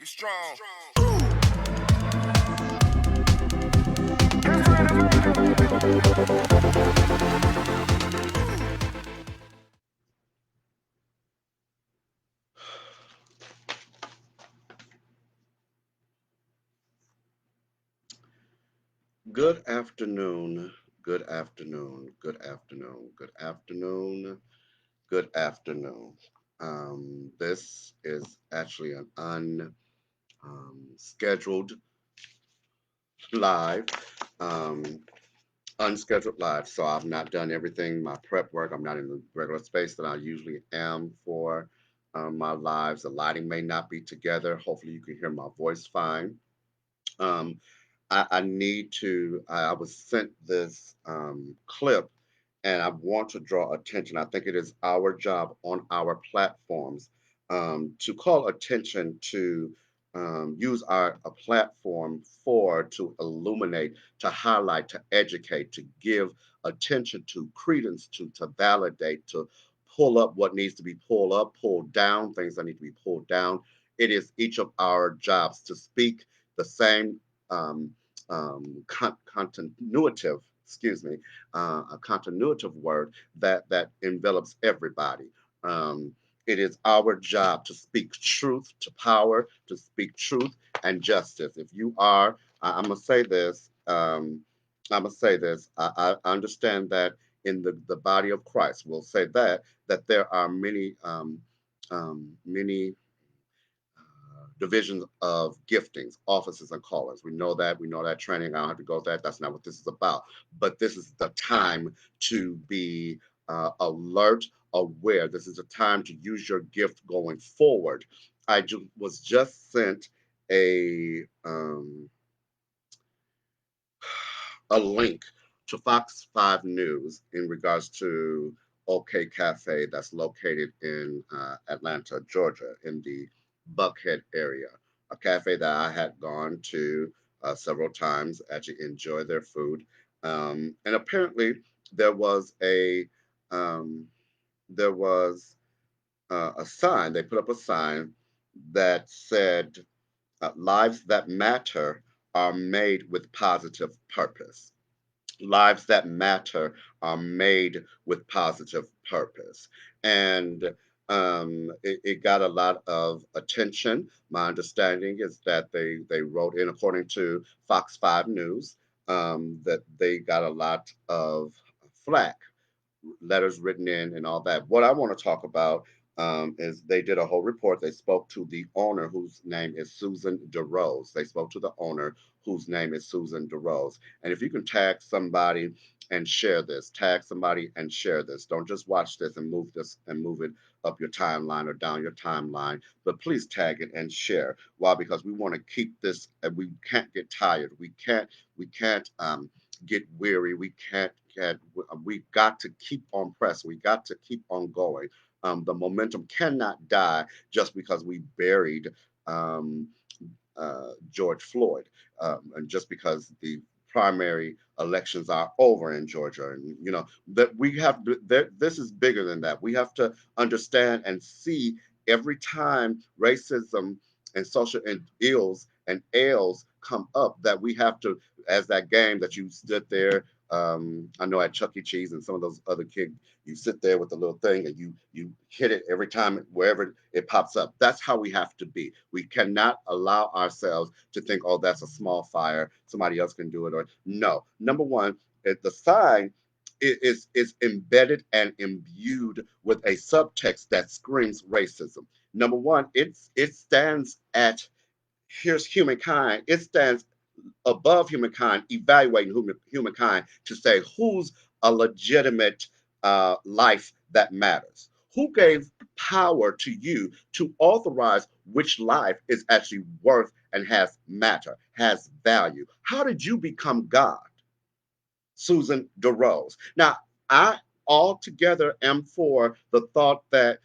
Get strong. Good afternoon, good afternoon, good afternoon, good afternoon, good afternoon. This is actually an unscheduled live, um, unscheduled live. So I've not done everything, my prep work. I'm not in the regular space that I usually am for my lives. The lighting may not be together. Hopefully, you can hear my voice fine. Um, I need to, I was sent this clip and I want to draw attention. I think it is our job on our platforms to call attention to use our a platform for to illuminate, to highlight, to educate, to give attention to, credence to validate, to pull up what needs to be pulled up, pull down things that need to be pulled down. It is each of our jobs to speak the same um, continuative, excuse me, a continuative word that envelops everybody. Um, it is our job to speak truth to power, to speak truth and justice. If you are, I'm gonna say this. I'm gonna say this. I understand that in the body of Christ, we'll say that there are many divisions of giftings, offices, and callings. We know that. We know that training. I don't have to go with that. That's not what this is about. But this is the time to be alert, aware. This is a time to use your gift going forward. Was just sent a link to Fox 5 News in regards to OK Cafe that's located in Atlanta, Georgia, in the Buckhead area. A cafe that I had gone to several times, actually enjoy their food. And apparently there was um, there was a sign, they put up a sign that said, lives that matter are made with positive purpose. Lives that matter are made with positive purpose. And it got a lot of attention. My understanding is that they wrote in, according to Fox 5 News, that they got a lot of flack, letters written in and all that. What I want to talk about is they did a whole report. They spoke to the owner, whose name is Susan DeRose. They spoke to the owner, whose name is Susan DeRose. And if you can tag somebody and share this, tag somebody and share this. Don't just watch this and move it up your timeline or down your timeline, but please tag it and share. Why? Because we want to keep this, and we can't get tired. We can't get weary. We've got to keep on pressing. We got to keep on going. The momentum cannot die just because we buried um, George Floyd, and just because the primary elections are over in Georgia, and that we have this is bigger than that. We have to understand and see every time racism and social ills and ails come up, that we have to, as that game that you stood there. I know at Chuck E. Cheese and some of those other kids, you sit there with the little thing and you hit it every time wherever it pops up. That's how we have to be. We cannot allow ourselves to think, oh, that's a small fire, somebody else can do it. Or no. Number one, the sign is embedded and imbued with a subtext that screams racism. Number one, it stands at, here's humankind. It stands above humankind, evaluating humankind to say who's a legitimate life that matters. Who gave power to you to authorize which life is actually worth and has matter, has value? How did you become God? Susan DeRose. Now, I altogether am for the thought that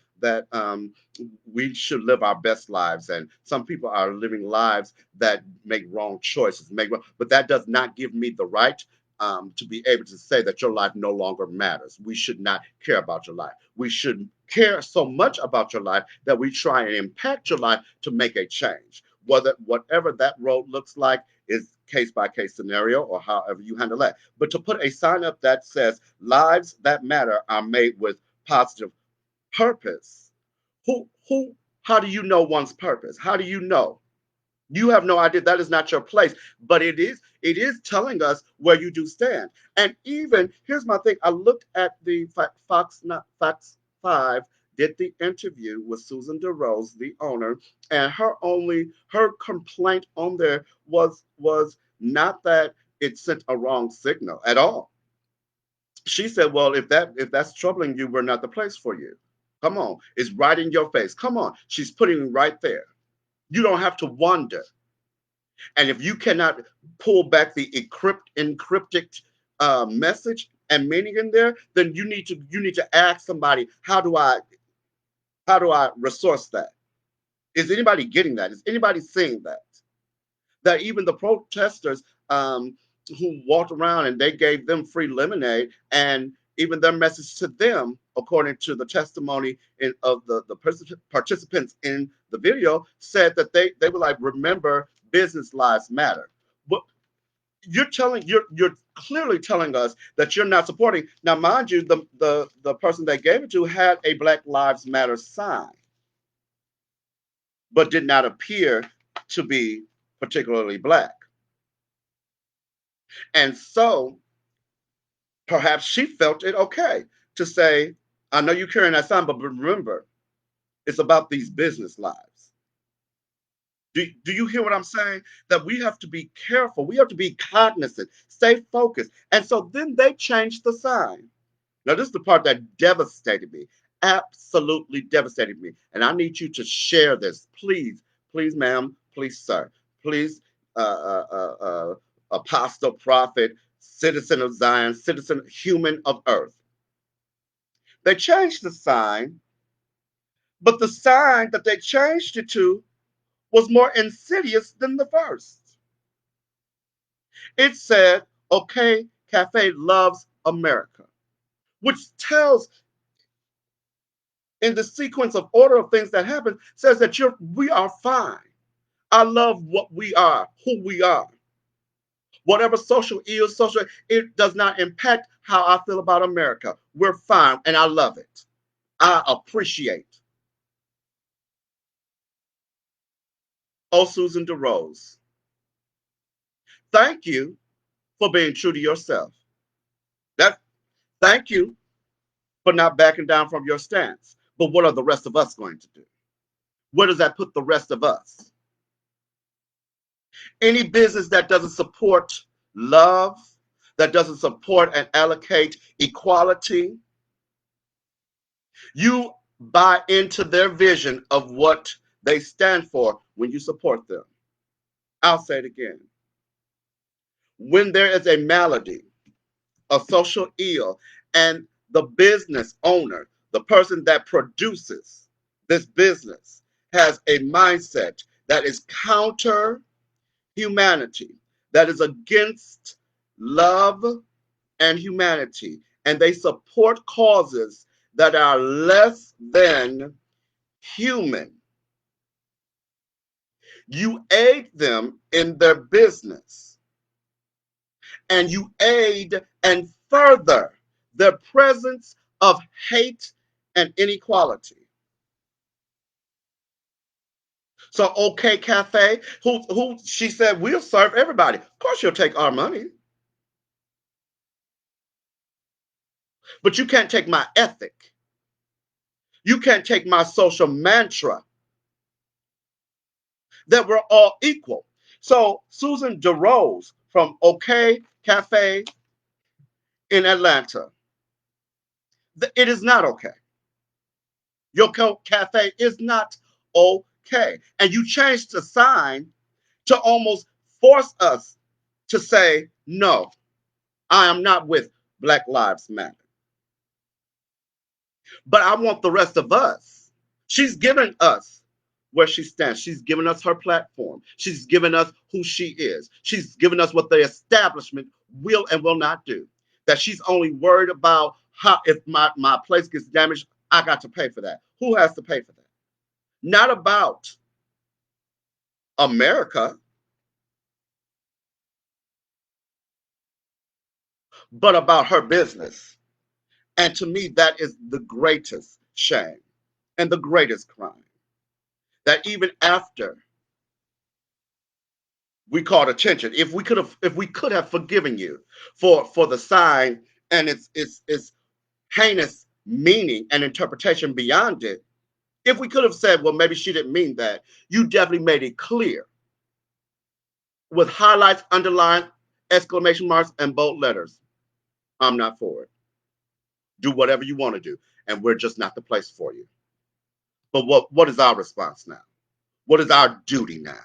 we should live our best lives, and some people are living lives that make wrong choices, but that does not give me the right to be able to say that your life no longer matters. We should not care about your life. We should care so much about your life that we try and impact your life to make a change. whatever that road looks like is case by case scenario or however you handle that. But to put a sign up that says lives that matter are made with positive purpose, who how do you know one's purpose? How do you know? You have no idea. That is not your place. But it is telling us where you do stand. And even here's my thing. I looked at the Fox, not Fox 5 did the interview with Susan DeRose, the owner, and her complaint on there was not that it sent a wrong signal at all. She said, "Well, if that's troubling you, we're not the place for you. Come on, it's right in your face. Come on." She's putting it right there. You don't have to wonder. And if you cannot pull back the encrypted message and meaning in there, then you need to ask somebody, how do I resource that? Is anybody getting that? Is anybody seeing that? That even the protesters who walked around and they gave them free lemonade, and even their message to them, according to the testimony of the participants in the video, said that they were like, remember, business lives matter. But you're clearly telling us that you're not supporting. Now, mind you, the person they gave it to had a Black Lives Matter sign, but did not appear to be particularly black. And so perhaps she felt it okay to say, I know you're carrying that sign, but remember, it's about these business lives. Do you hear what I'm saying? That we have to be careful. We have to be cognizant, stay focused. And so then they changed the sign. Now, this is the part that devastated me, absolutely devastated me. And I need you to share this. Please, please, ma'am, please, sir, please, apostle, prophet, citizen of Zion, citizen, human of earth. They changed the sign, but the sign that they changed it to was more insidious than the first. It said, OK Cafe loves America, which tells in the sequence of order of things that happen, says that we are fine. I love what we are, who we are. Whatever social is, social, it does not impact how I feel about America. We're fine, and I love it. I appreciate. Oh, Susan DeRose, thank you for being true to yourself. That thank you for not backing down from your stance. But what are the rest of us going to do? Where does that put the rest of us? Any business that doesn't support love, that doesn't support and allocate equality, you buy into their vision of what they stand for when you support them. I'll say it again. When there is a malady, a social ill, and the business owner, the person that produces this business, has a mindset that is counter humanity, that is against love and humanity, and they support causes that are less than human, you aid them in their business, and you aid and further the presence of hate and inequality. So OK Cafe, who she said we'll serve everybody. Of course you'll take our money, but you can't take my ethic. You can't take my social mantra that we're all equal. So Susan DeRose from OK Cafe in Atlanta, it is not okay. Your cafe is not okay. And you changed the sign to almost force us to say, no, I am not with Black Lives Matter. But I want the rest of us. She's given us where she stands. She's given us her platform. She's given us who she is. She's given us what the establishment will and will not do. That she's only worried about how if my place gets damaged, I got to pay for that. Who has to pay for that? Not about America, but about her business. And to me, that is the greatest shame and the greatest crime. That even after we called attention, if we could have forgiven you for the sign and its heinous meaning and interpretation beyond it, if we could have said, well, maybe she didn't mean that, you definitely made it clear with highlights, underlined, exclamation marks, and bold letters. I'm not for it. Do whatever you want to do, and we're just not the place for you. But what is our response now? What is our duty now?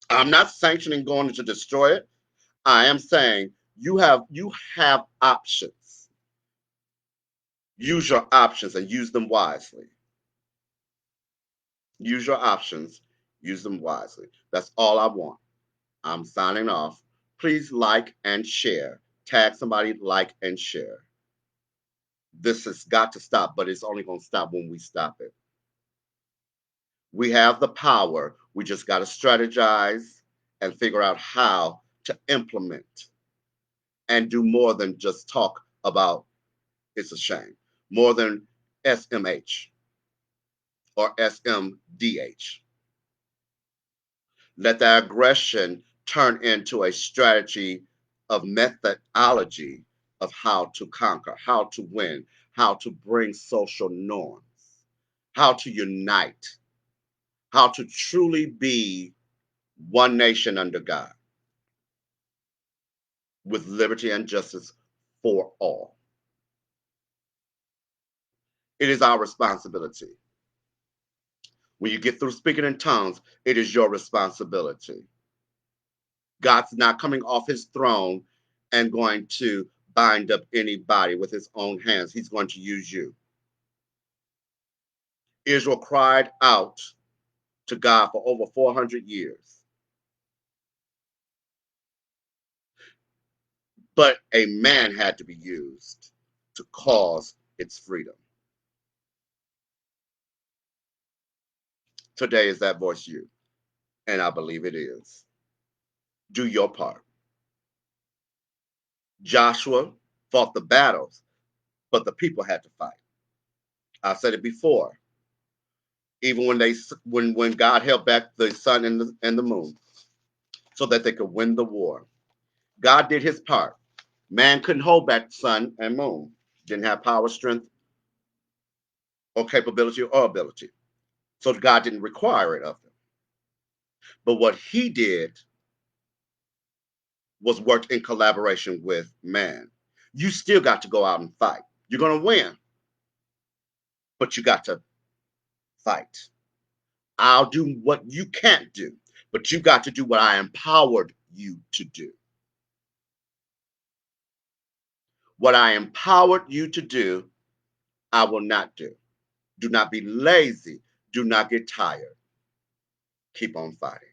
I'm not sanctioning going to destroy it. I am saying you have options. Use your options and use them wisely. Use your options, use them wisely. That's all I want. I'm signing off. Please like and share. Tag somebody, like and share. This has got to stop, but it's only going to stop when we stop it. We have the power. We just got to strategize and figure out how to implement and do more than just talk about it's a shame, more than SMH or SMDH. Let the aggression turn into a strategy of methodology of how to conquer, how to win, how to bring social norms, how to unite, how to truly be one nation under God with liberty and justice for all. It is our responsibility. When you get through speaking in tongues, it is your responsibility. God's not coming off his throne and going to bind up anybody with his own hands. He's going to use you. Israel cried out to God for over 400 years, but a man had to be used to cause its freedom. Today is that voice you, and I believe it is. Do your part. Joshua fought the battles, but the people had to fight. I've said it before. Even when God held back the sun and the moon so that they could win the war, God did his part. Man couldn't hold back sun and moon. Didn't have power, strength, or capability or ability. So God didn't require it of them. But what he did was work in collaboration with man. You still got to go out and fight. You're going to win, but you got to fight. I'll do what you can't do, but you got to do what I empowered you to do. What I empowered you to do, I will not do. Do not be lazy. Do not get tired. Keep on fighting.